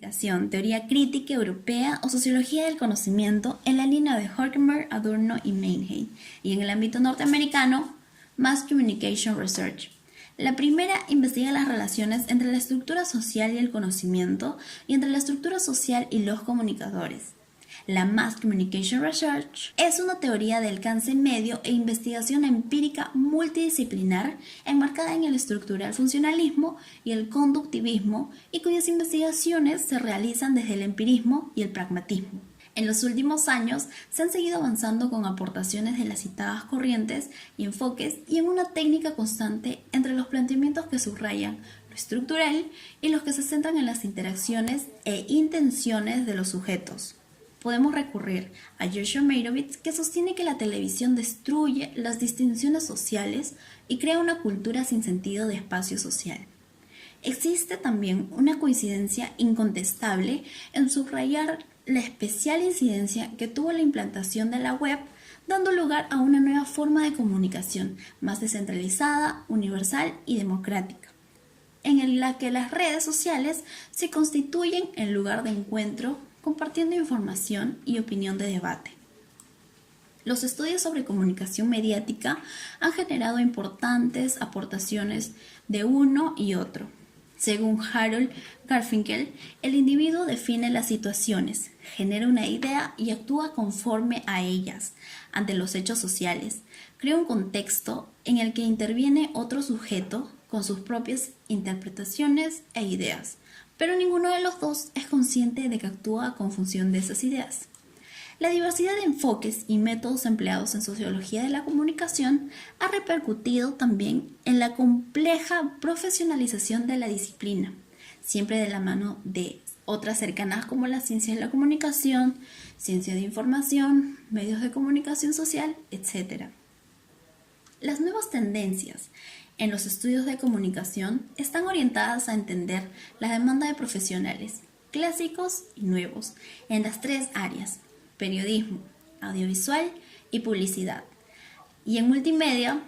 comunicación, teoría crítica europea o sociología del conocimiento en la línea de Horkheimer, Adorno y Mannheim, y en el ámbito norteamericano, Mass Communication Research. La primera investiga las relaciones entre la estructura social y el conocimiento y entre la estructura social y los comunicadores. La Mass Communication Research es una teoría de alcance medio e investigación empírica multidisciplinar enmarcada en el estructural funcionalismo y el conductivismo y cuyas investigaciones se realizan desde el empirismo y el pragmatismo. En los últimos años se han seguido avanzando con aportaciones de las citadas corrientes y enfoques y en una técnica constante entre los planteamientos que subrayan lo estructural y los que se centran en las interacciones e intenciones de los sujetos. Podemos recurrir a Joshua Meyrovitz, que sostiene que la televisión destruye las distinciones sociales y crea una cultura sin sentido de espacio social. Existe también una coincidencia incontestable en subrayar la especial incidencia que tuvo la implantación de la web, dando lugar a una nueva forma de comunicación más descentralizada, universal y democrática, en la que las redes sociales se constituyen el lugar de encuentro, compartiendo información y opinión de debate. Los estudios sobre comunicación mediática han generado importantes aportaciones de uno y otro. Según Harold Garfinkel, el individuo define las situaciones, genera una idea y actúa conforme a ellas ante los hechos sociales. Crea un contexto en el que interviene otro sujeto con sus propias interpretaciones e ideas, pero ninguno de los dos es consciente de que actúa con función de esas ideas. La diversidad de enfoques y métodos empleados en sociología de la comunicación ha repercutido también en la compleja profesionalización de la disciplina, siempre de la mano de otras cercanas como la ciencia de la comunicación, ciencia de información, medios de comunicación social, etc. Las nuevas tendencias en los estudios de comunicación están orientadas a entender la demanda de profesionales, clásicos y nuevos, en las tres áreas: periodismo, audiovisual y publicidad. Y en multimedia,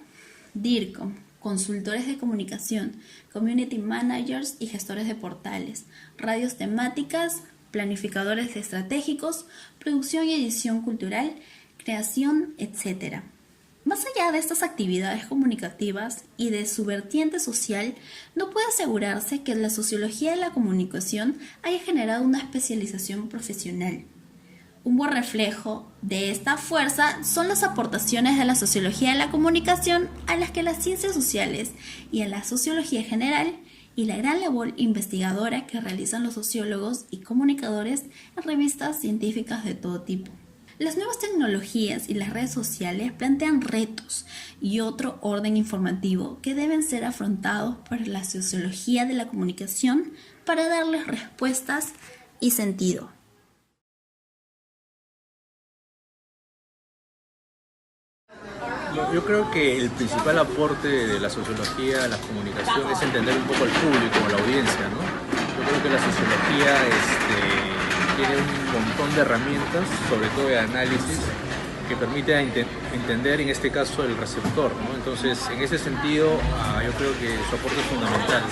DIRCOM, consultores de comunicación, community managers y gestores de portales, radios temáticas, planificadores estratégicos, producción y edición cultural, creación, etc. Más allá de estas actividades comunicativas y de su vertiente social, no puede asegurarse que la sociología de la comunicación haya generado una especialización profesional. Un buen reflejo de esta fuerza son las aportaciones de la sociología de la comunicación a las que las ciencias sociales y a la sociología general y la gran labor investigadora que realizan los sociólogos y comunicadores en revistas científicas de todo tipo. Las nuevas tecnologías y las redes sociales plantean retos y otro orden informativo que deben ser afrontados por la sociología de la comunicación para darles respuestas y sentido. Yo creo que el principal aporte de la sociología a la comunicación es entender un poco al público, a la audiencia, ¿no? Yo creo que la sociología tiene un montón de herramientas, sobre todo de análisis, que permite entender en este caso el receptor, ¿no? Entonces, en ese sentido, yo creo que su aporte es fundamental.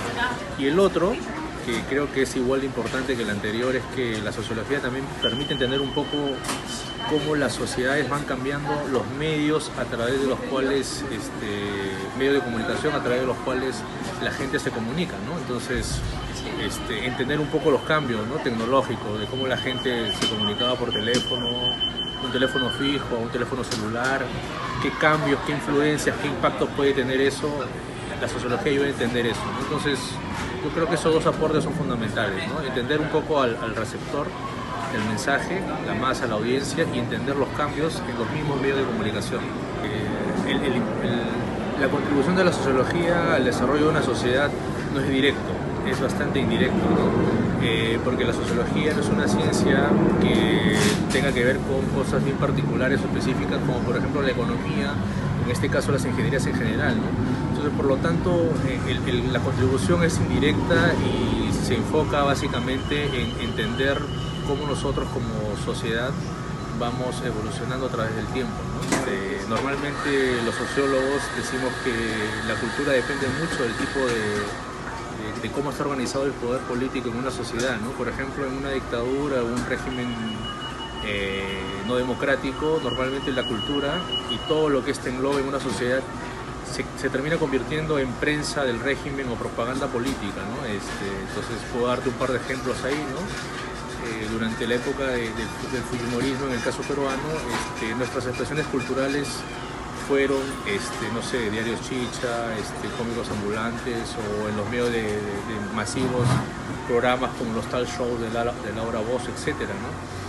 Y el otro, que creo que es igual de importante que el anterior, es que la sociología también permite entender un poco cómo las sociedades van cambiando, los medios a través de los cuales, medios de comunicación a través de los cuales la gente se comunica, ¿no? Entonces, entender un poco los cambios, ¿no?, tecnológicos, de cómo la gente se comunicaba por teléfono, un teléfono fijo, un teléfono celular, qué cambios, qué influencias, qué impactos puede tener eso. La sociología ayuda a entender eso, ¿no? Entonces, yo creo que esos dos aportes son fundamentales, ¿no? Entender un poco al receptor, el mensaje, la masa, la audiencia, y entender los cambios en los mismos medios de comunicación. La contribución de la sociología al desarrollo de una sociedad no es directo, es bastante indirecto, ¿no? Porque la sociología no es una ciencia que tenga que ver con cosas bien particulares o específicas, como por ejemplo la economía, en este caso las ingenierías en general, ¿no? Entonces, por lo tanto, la contribución es indirecta y se enfoca básicamente en entender cómo nosotros como sociedad vamos evolucionando a través del tiempo, ¿no? Normalmente los sociólogos decimos que la cultura depende mucho del tipo de de cómo está organizado el poder político en una sociedad, ¿no? Por ejemplo, en una dictadura o un régimen no democrático, normalmente la cultura y todo lo que engloba en una sociedad se termina convirtiendo en prensa del régimen o propaganda política, ¿no? Entonces puedo darte un par de ejemplos ahí, ¿no? Durante la época del fujimorismo, en el caso peruano, nuestras expresiones culturales fueron, no sé, diarios chicha, cómicos ambulantes, o en los medios de masivos programas como los tal shows de Laura Voz, etcétera, ¿no?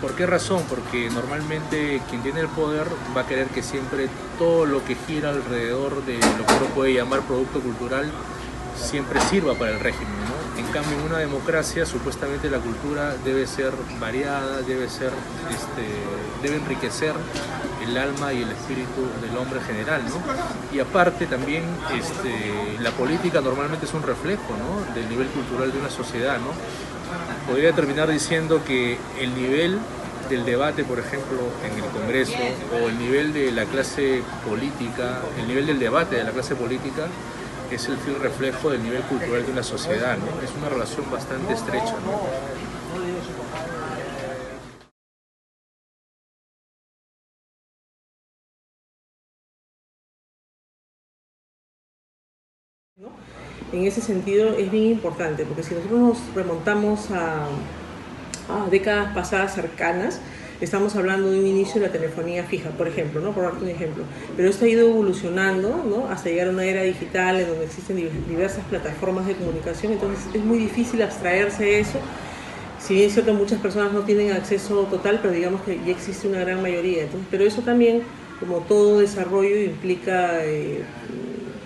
¿Por qué razón? Porque normalmente quien tiene el poder va a querer que siempre todo lo que gira alrededor de lo que uno puede llamar producto cultural siempre sirva para el régimen, ¿no? En cambio, en una democracia supuestamente la cultura debe ser variada, debe enriquecer el alma y el espíritu del hombre en general, ¿no? Y aparte también la política normalmente es un reflejo, ¿no?, del nivel cultural de una sociedad, ¿no? Podría terminar diciendo que el nivel del debate, por ejemplo, en el Congreso, o el nivel de la clase política, el nivel del debate de la clase política es el fiel reflejo del nivel cultural de una sociedad, ¿no? Es una relación bastante estrecha, ¿no? En ese sentido es bien importante, porque si nosotros nos remontamos a décadas pasadas cercanas, estamos hablando de un inicio de la telefonía fija, por ejemplo, ¿no?, por darte un ejemplo. Pero esto ha ido evolucionando, ¿no?, hasta llegar a una era digital en donde existen diversas plataformas de comunicación, entonces es muy difícil abstraerse de eso. Si bien es cierto, muchas personas no tienen acceso total, pero digamos que ya existe una gran mayoría. Entonces, pero eso también, como todo desarrollo, implica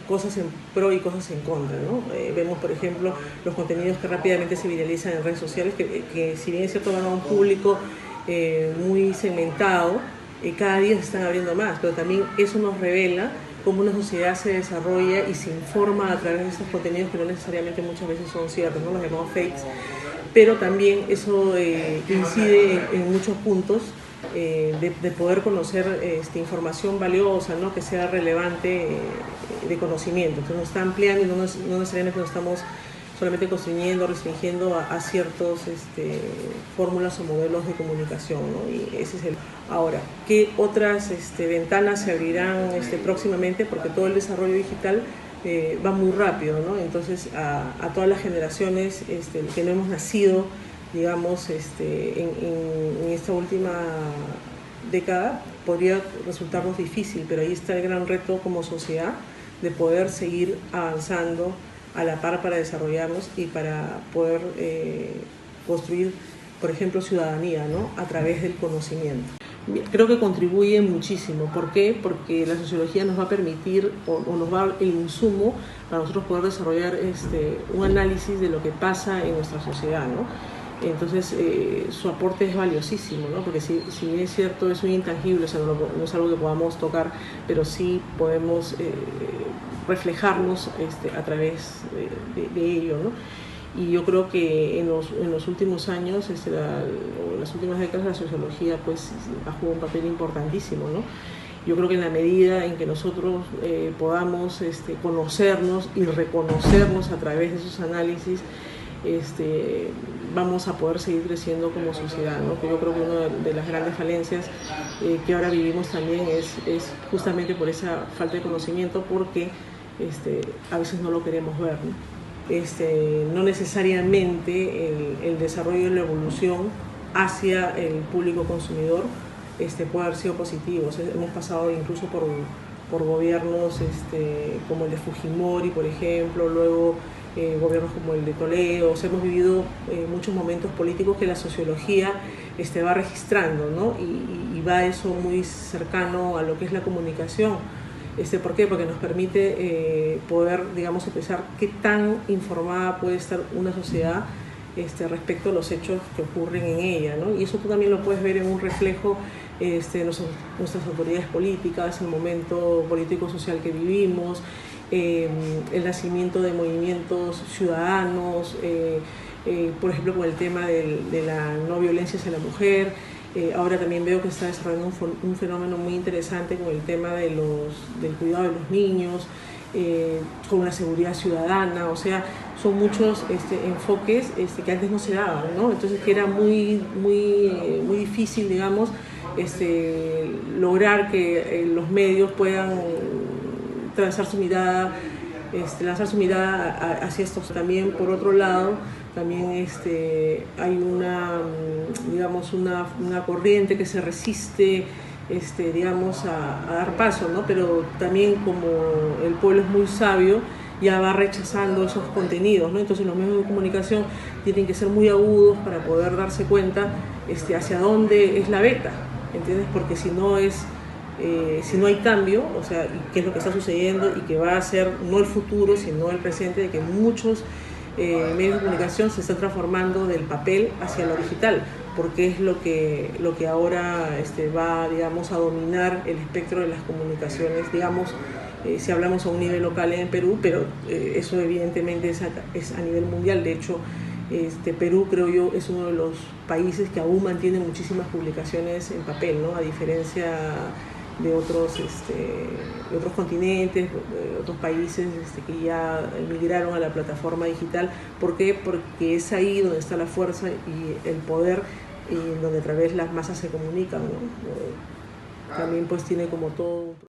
cosas en pro y cosas en contra, ¿no? Vemos, por ejemplo, los contenidos que rápidamente se viralizan en redes sociales, que si bien es cierto van a un público muy segmentado, cada día se están abriendo más, pero también eso nos revela cómo una sociedad se desarrolla y se informa a través de estos contenidos que no necesariamente muchas veces son ciertos, ¿no?, los llamamos fakes, pero también eso incide en muchos puntos de poder conocer información valiosa, ¿no?, que sea relevante de conocimiento. Entonces nos está ampliando y no necesariamente nos estamos solamente constriñendo, restringiendo a ciertas fórmulas o modelos de comunicación, ¿no? Y ese es Ahora, ¿qué otras ventanas se abrirán próximamente? Porque todo el desarrollo digital va muy rápido, ¿no? Entonces a todas las generaciones que no hemos nacido, digamos, en esta última década, podría resultarnos difícil, pero ahí está el gran reto como sociedad de poder seguir avanzando a la par para desarrollarnos y para poder construir, por ejemplo, ciudadanía, ¿no?, a través del conocimiento. Creo que contribuye muchísimo. ¿Por qué? Porque la sociología nos va a permitir o nos va a dar el insumo para nosotros poder desarrollar un análisis de lo que pasa en nuestra sociedad, ¿no? Entonces su aporte es valiosísimo, ¿no? Porque si bien es cierto, es un intangible, o sea, no es algo que podamos tocar, pero sí podemos reflejarnos a través de ello, ¿no? Y yo creo que en los últimos años, o en las últimas décadas, la sociología pues ha jugado un papel importantísimo, ¿no? Yo creo que en la medida en que nosotros podamos conocernos y reconocernos a través de esos análisis, vamos a poder seguir creciendo como sociedad, ¿no? Que yo creo que una de las grandes falencias que ahora vivimos también es justamente por esa falta de conocimiento, porque a veces no lo queremos ver, ¿no? No necesariamente el desarrollo y la evolución hacia el público consumidor puede haber sido positivo. O sea, hemos pasado incluso por gobiernos como el de Fujimori, por ejemplo, luego gobiernos como el de Toledo. O sea, hemos vivido muchos momentos políticos que la sociología va registrando, ¿no? Y va eso muy cercano a lo que es la comunicación. ¿Por qué? Porque nos permite poder, digamos, empezar qué tan informada puede estar una sociedad respecto a los hechos que ocurren en ella, ¿no? Y eso tú también lo puedes ver en un reflejo de nuestras autoridades políticas, el momento político-social que vivimos, el nacimiento de movimientos ciudadanos, por ejemplo, con el tema de la no violencia hacia la mujer. Ahora también veo que está desarrollando un fenómeno muy interesante con el tema del cuidado de los niños, con la seguridad ciudadana. O sea, son muchos enfoques que antes no se daban, ¿no? Entonces que era muy difícil, digamos, lograr que los medios puedan lanzar su mirada hacia estos. También, por otro lado, también hay una corriente que se resiste digamos, a dar paso, ¿no? Pero también, como el pueblo es muy sabio, ya va rechazando esos contenidos, ¿no? Entonces los medios de comunicación tienen que ser muy agudos para poder darse cuenta hacia dónde es la beta, ¿entiendes? Porque si no hay cambio, o sea, qué es lo que está sucediendo y que va a ser no el futuro, sino el presente, de que muchos medios de comunicación se están transformando del papel hacia lo digital, porque es lo que ahora va, digamos, a dominar el espectro de las comunicaciones, digamos, si hablamos a un nivel local en Perú, pero eso evidentemente es a nivel mundial. De hecho, Perú, creo yo, es uno de los países que aún mantiene muchísimas publicaciones en papel, ¿no? A diferencia de otros continentes, de otros países que ya migraron a la plataforma digital. ¿Por qué? Porque es ahí donde está la fuerza y el poder, y donde a través las masas se comunican, ¿no? También pues tiene como todo